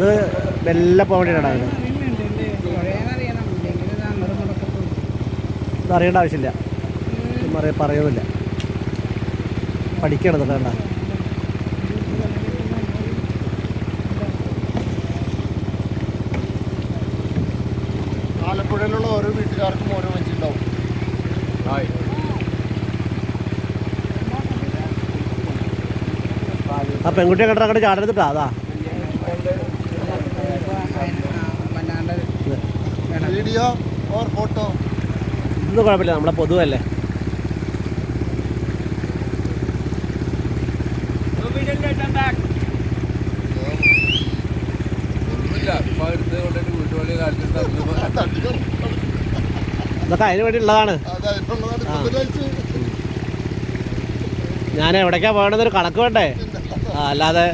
അത് മെല്ലെ പോകാൻ വേണ്ടിയിട്ടാണ്. ഇത് അറിയേണ്ട ആവശ്യമില്ല, പറയുന്നില്ല, പഠിക്കണത് വേണ്ട. ആലപ്പുഴയിലുള്ള ഓരോ വീട്ടുകാർക്കും ഓരോ വഞ്ചിണ്ടാവും. ആ പെൺകുട്ടിയെ കണ്ടാൽ അങ്ങോട്ട് ചാടരുത്തിട്ടാ. അതാ വീഡിയോ ഓർ ഫോട്ടോ ഇതൊന്നും കുഴപ്പമില്ല, നമ്മളെ പൊതുവല്ലേ. ഇതൊക്കെ അതിന് വേണ്ടി ഉള്ളതാണ്. ഞാൻ എവിടേക്കാ പോകേണ്ടതൊരു കണക്ക് വേണ്ടേ? അല്ലാതെ